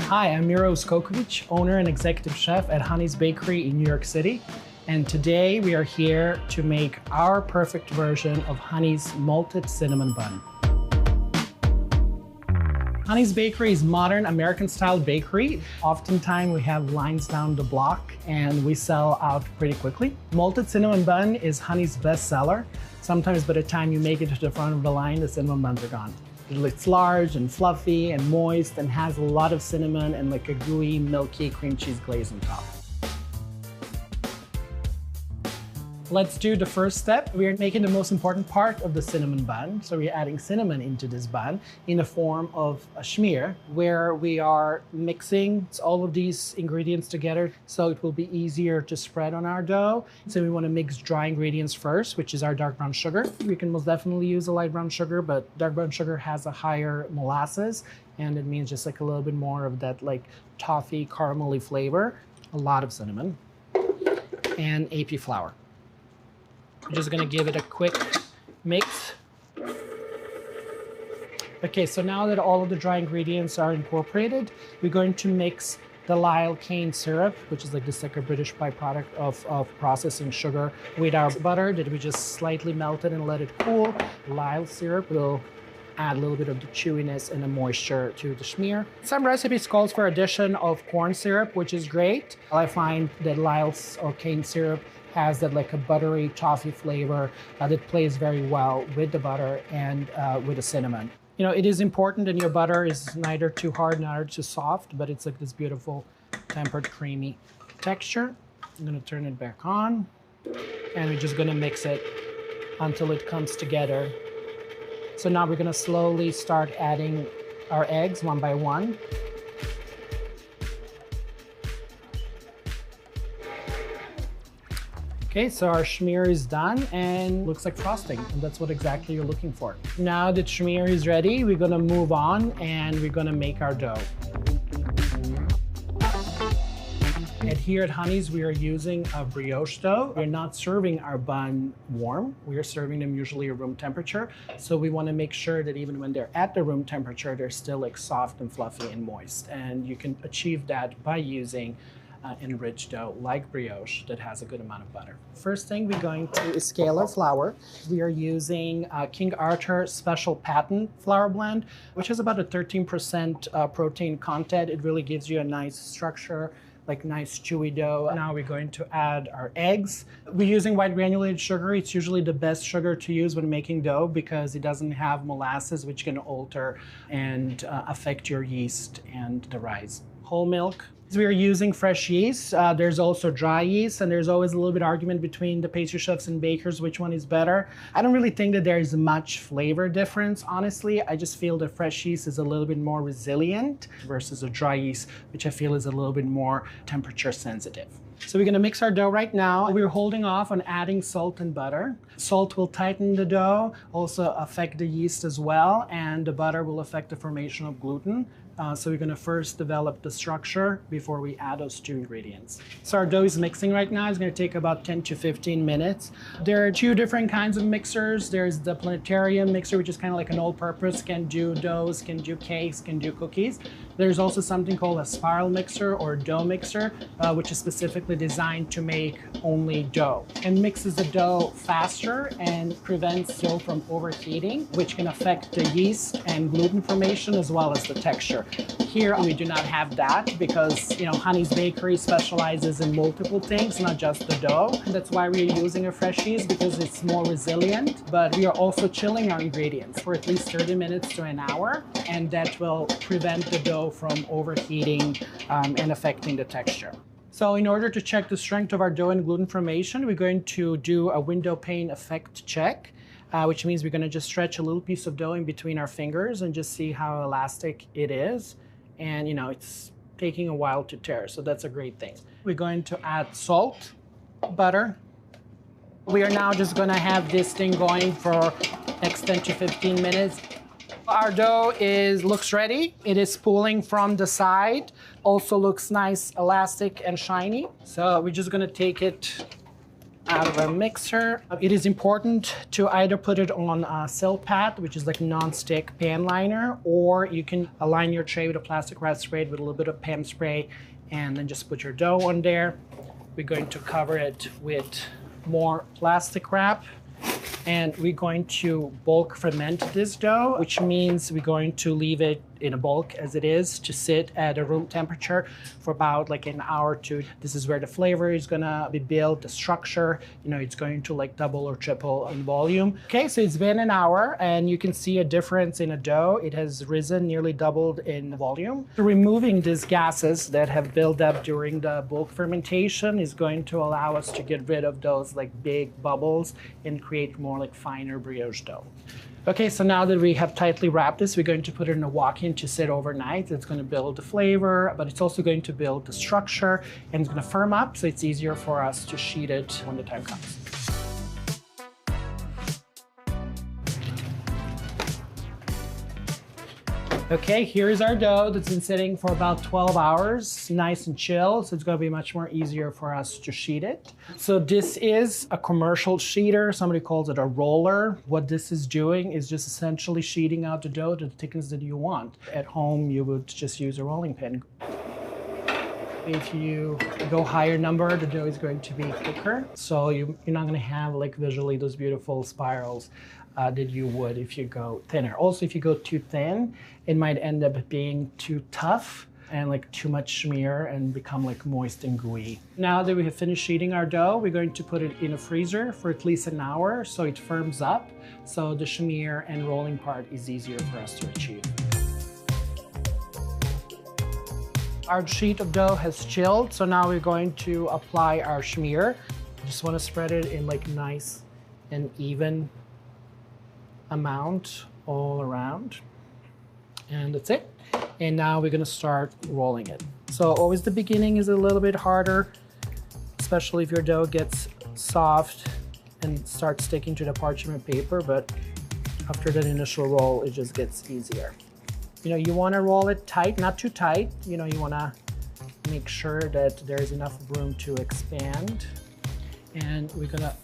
Hi, I'm Miro Uskokovic, owner and executive chef at Hani's Bakery in New York City. And today we are here to make our perfect version of Hani's malted cinnamon bun. Hani's Bakery is modern American-style bakery. Oftentimes we have lines down the block and we sell out pretty quickly. Malted cinnamon bun is Hani's best seller. Sometimes by the time you make it to the front of the line, the cinnamon buns are gone. It's large and fluffy and moist and has a lot of cinnamon and like a gooey, milky cream cheese glaze on top. Let's do the first step. We are making the most important part of the cinnamon bun. So we're adding cinnamon into this bun in the form of a schmear, where we are mixing all of these ingredients together so it will be easier to spread on our dough. So we want to mix dry ingredients first, which is our dark brown sugar. We can most definitely use a light brown sugar, but dark brown sugar has a higher molasses, and it means just like a little bit more of that like toffee, caramelly flavor. A lot of cinnamon and AP flour. I'm just gonna give it a quick mix. Okay, so now that all of the dry ingredients are incorporated, we're going to mix the Lyle cane syrup, which is like this like a British byproduct of processing sugar, with our butter that we just slightly melted and let it cool. Lyle syrup will add a little bit of the chewiness and the moisture to the schmear. Some recipes calls for addition of corn syrup, which is great. I find that Lyle's or cane syrup has that like a buttery toffee flavor that plays very well with the butter and with the cinnamon. You know, it is important that your butter is neither too hard, neither too soft, but it's like this beautiful tempered creamy texture. I'm gonna turn it back on and we're just gonna mix it until it comes together. So now we're gonna slowly start adding our eggs one by one. Okay, so our schmear is done and looks like frosting, and that's what exactly you're looking for. Now that schmear is ready, we're gonna move on and we're gonna make our dough. And here at Hani's, we are using a brioche dough. We're not serving our bun warm. We are serving them usually at room temperature. So we wanna make sure that even when they're at the room temperature, they're still like soft and fluffy and moist. And you can achieve that by using enriched dough like brioche that has a good amount of butter. First thing we're going to is scale our flour. We are using King Arthur Special Patent flour blend, which has about a 13% protein content. It really gives you a nice structure, like nice chewy dough. Now we're going to add our eggs. We're using white granulated sugar. It's usually the best sugar to use when making dough because it doesn't have molasses, which can alter and affect your yeast and the rise. Whole milk. We are using fresh yeast. There's also dry yeast, and there's always a little bit of argument between the pastry chefs and bakers which one is better. I don't really think that there is much flavor difference, honestly. I just feel the fresh yeast is a little bit more resilient versus a dry yeast, which I feel is a little bit more temperature sensitive. So we're gonna mix our dough right now. We're holding off on adding salt and butter. Salt will tighten the dough, also affect the yeast as well, and the butter will affect the formation of gluten. So we're gonna first develop the structure before we add those two ingredients. So our dough is mixing right now. It's gonna take about 10 to 15 minutes. There are two different kinds of mixers. There's the planetarium mixer, which is kind of like an all-purpose, can do doughs, can do cakes, can do cookies. There's also something called a spiral mixer or dough mixer, which is specifically designed to make only dough and mixes the dough faster and prevents dough from overheating, which can affect the yeast and gluten formation as well as the texture. Here we do not have that because, you know, Hani's Bakery specializes in multiple things, not just the dough. That's why we're using a fresh yeast, because it's more resilient. But we are also chilling our ingredients for at least 30 minutes to an hour, and that will prevent the dough from overheating and affecting the texture. So in order to check the strength of our dough and gluten formation, we're going to do a window pane effect check. Which means we're gonna just stretch a little piece of dough in between our fingers and just see how elastic it is. And you know, it's taking a while to tear, so that's a great thing. We're going to add salt, butter. We are now just gonna have this thing going for next 10 to 15 minutes. Our dough looks ready. It is pooling from the side. Also looks nice, elastic and shiny. So we're just gonna take it out of a mixer. It is important to either put it on a silpat, which is like non-stick pan liner, or you can align your tray with a plastic wrap spray with a little bit of pan spray, and then just put your dough on there. We're going to cover it with more plastic wrap. And we're going to bulk ferment this dough, which means we're going to leave it in a bulk as it is to sit at a room temperature for about like an hour or two. This is where the flavor is gonna be built, the structure, you know, it's going to like double or triple in volume. Okay, so it's been an hour and you can see a difference in the dough. It has risen, nearly doubled in volume. Removing these gases that have built up during the bulk fermentation is going to allow us to get rid of those like big bubbles and create more like finer brioche dough. Okay, so now that we have tightly wrapped this, we're going to put it in a walk-in to sit overnight. It's going to build the flavor, but it's also going to build the structure, and it's going to firm up, so it's easier for us to sheet it when the time comes. Okay, here's our dough that's been sitting for about 12 hours, nice and chill, so it's gonna be much more easier for us to sheet it. So this is a commercial sheeter, somebody calls it a roller. What this is doing is just essentially sheeting out the dough to the thickness that you want. At home, you would just use a rolling pin. If you go higher number, the dough is going to be thicker, so you're not gonna have like visually those beautiful spirals that you would if you go thinner. Also, if you go too thin, it might end up being too tough and like too much smear and become like moist and gooey. Now that we have finished sheeting our dough, we're going to put it in a freezer for at least an hour so it firms up, so the smear and rolling part is easier for us to achieve. Our sheet of dough has chilled, so now we're going to apply our smear. You just want to spread it in like nice and even amount all around, and that's it. And now we're gonna start rolling it. So always the beginning is a little bit harder, especially if your dough gets soft and starts sticking to the parchment paper, but after that initial roll, it just gets easier. You know, you wanna roll it tight, not too tight. You know, you wanna make sure that there's enough room to expand. And we're gonna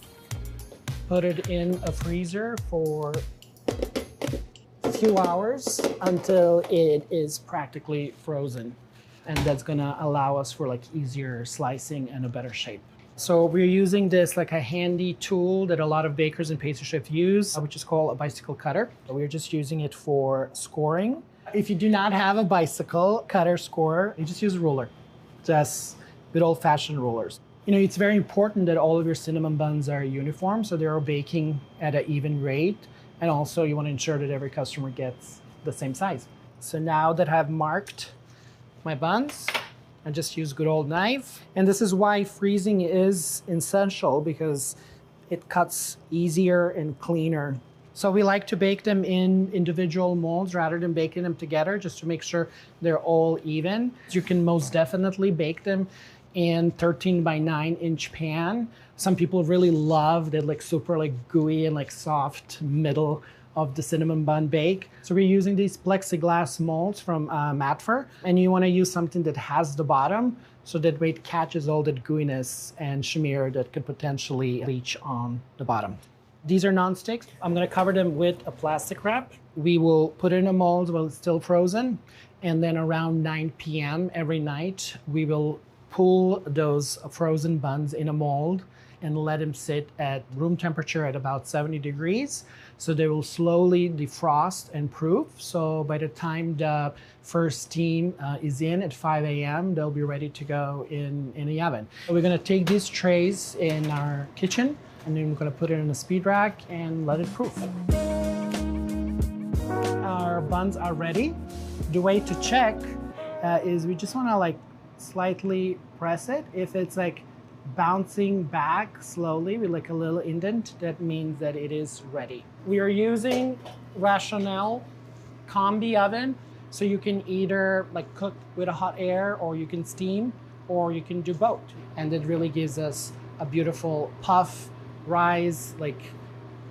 put it in a freezer for a few hours until it is practically frozen. And that's gonna allow us for like easier slicing and a better shape. So we're using this like a handy tool that a lot of bakers and pastry chefs use, which is called a bicycle cutter. We're just using it for scoring. If you do not have a bicycle cutter scorer, you just use a ruler. Just good old-fashioned rulers. You know, it's very important that all of your cinnamon buns are uniform, so they're baking at an even rate. And also you want to ensure that every customer gets the same size. So now that I've marked my buns, I just use good old knife. And this is why freezing is essential, because it cuts easier and cleaner. So we like to bake them in individual molds rather than baking them together, just to make sure they're all even. You can most definitely bake them in 13 by 9 inch pan. Some people really love that like super like gooey and like soft middle of the cinnamon bun bake. So we're using these plexiglass molds from Matfer, and you want to use something that has the bottom so that way it catches all that gooiness and smear that could potentially leach on the bottom. These are non-sticks. I'm going to cover them with a plastic wrap. We will put it in a mold while it's still frozen, and then around 9 p.m. every night we will pull those frozen buns in a mold and let them sit at room temperature at about 70 degrees. So they will slowly defrost and proof. So by the time the first steam is in at 5 a.m., they'll be ready to go in the oven. So we're gonna take these trays in our kitchen, and then we're gonna put it in a speed rack and let it proof. Our buns are ready. The way to check is we just wanna like slightly press it. If it's like bouncing back slowly with like a little indent, that means that it is ready. We are using Rationale combi oven, so you can either like cook with a hot air, or you can steam, or you can do both. And it really gives us a beautiful puff, rise, like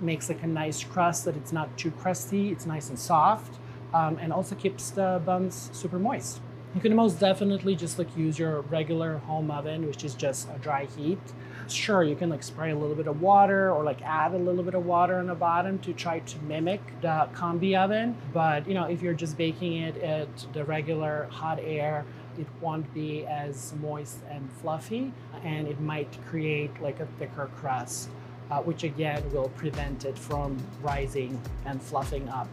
makes like a nice crust that it's not too crusty, it's nice and soft, and also keeps the buns super moist. You can most definitely just like use your regular home oven, which is just a dry heat. Sure, you can like spray a little bit of water or like add a little bit of water on the bottom to try to mimic the combi oven. But you know, if you're just baking it at the regular hot air, it won't be as moist and fluffy, and it might create like a thicker crust, which again will prevent it from rising and fluffing up.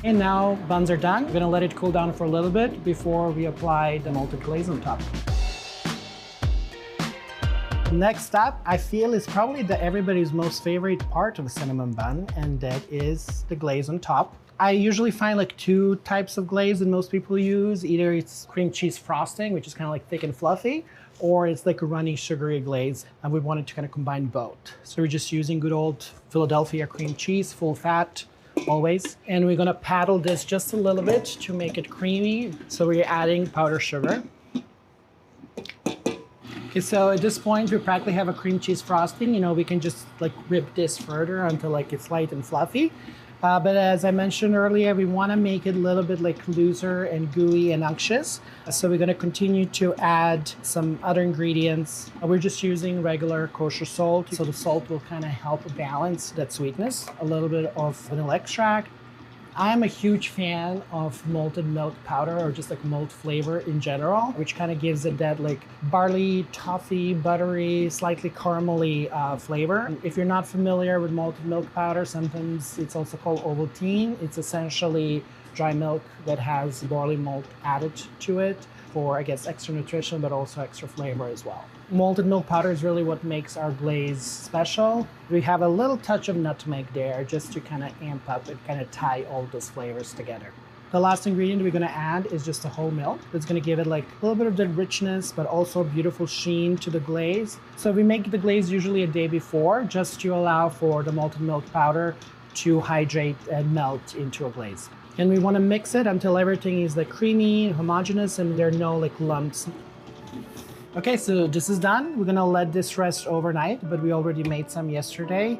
And now buns are done. We're gonna let it cool down for a little bit before we apply the malted glaze on top. Next up, I feel is probably everybody's most favorite part of the cinnamon bun, and that is the glaze on top. I usually find like two types of glaze that most people use. Either it's cream cheese frosting, which is kind of like thick and fluffy, or it's like a runny sugary glaze, and we wanted to kind of combine both. So we're just using good old Philadelphia cream cheese, full fat, always. And we're gonna paddle this just a little bit to make it creamy. So we're adding powdered sugar. Okay, so at this point, we practically have a cream cheese frosting. You know, we can just like rip this further until like it's light and fluffy. But as I mentioned earlier, we want to make it a little bit like looser and gooey and unctuous. So we're going to continue to add some other ingredients. We're just using regular kosher salt. So the salt will kind of help balance that sweetness. A little bit of vanilla extract. I'm a huge fan of malted milk powder, or just like malt flavor in general, which kind of gives it that like barley, toffee, buttery, slightly caramelly flavor. If you're not familiar with malted milk powder, sometimes it's also called Ovaltine. It's essentially dry milk that has barley malt added to it for, I guess, extra nutrition, but also extra flavor as well. Malted milk powder is really what makes our glaze special. We have a little touch of nutmeg there just to kind of amp up and kind of tie all those flavors together. The last ingredient we're going to add is just the whole milk. It's going to give it like a little bit of the richness, but also a beautiful sheen to the glaze. So we make the glaze usually a day before, just to allow for the malted milk powder to hydrate and melt into a glaze. And we want to mix it until everything is like creamy, homogeneous, and there are no like lumps. Okay, so this is done. We're gonna let this rest overnight, but we already made some yesterday.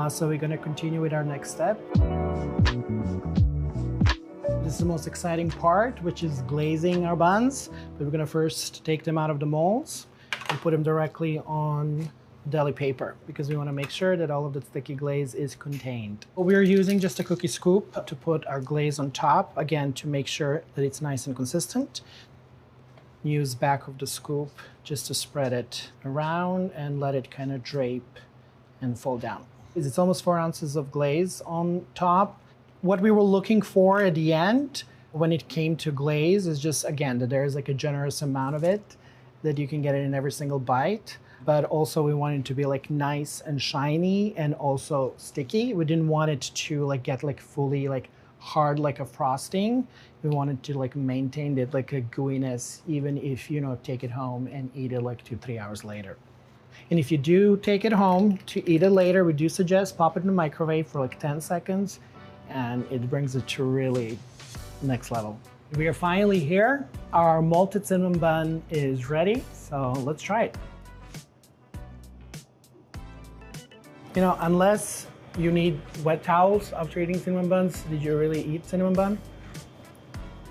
So we're gonna continue with our next step. This is the most exciting part, which is glazing our buns. But we're gonna first take them out of the molds and put them directly on deli paper, because we wanna make sure that all of the sticky glaze is contained. We're using just a cookie scoop to put our glaze on top, again, to make sure that it's nice and consistent. Use back of the scoop just to spread it around and let it kind of drape and fall down. It's almost 4 ounces of glaze on top. What we were looking for at the end when it came to glaze is just, again, that there's like a generous amount of it, that you can get it in every single bite. But also we want it to be like nice and shiny and also sticky. We didn't want it to like get like fully like hard like a frosting. We wanted to like maintain it like a gooiness, even if, you know, take it home and eat it like 2-3 hours later. And if you do take it home to eat it later, we do suggest pop it in the microwave for like 10 seconds, and it brings it to really next level. We are finally here. Our malted cinnamon bun is ready, so let's try it. You know, unless you need wet towels after eating cinnamon buns, did you really eat cinnamon bun?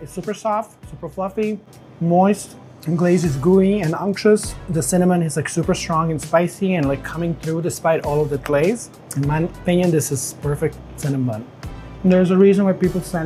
It's super soft, super fluffy, moist. The glaze is gooey and unctuous. The cinnamon is like super strong and spicy and like coming through despite all of the glaze. In my opinion, this is perfect cinnamon bun. And there's a reason why people send it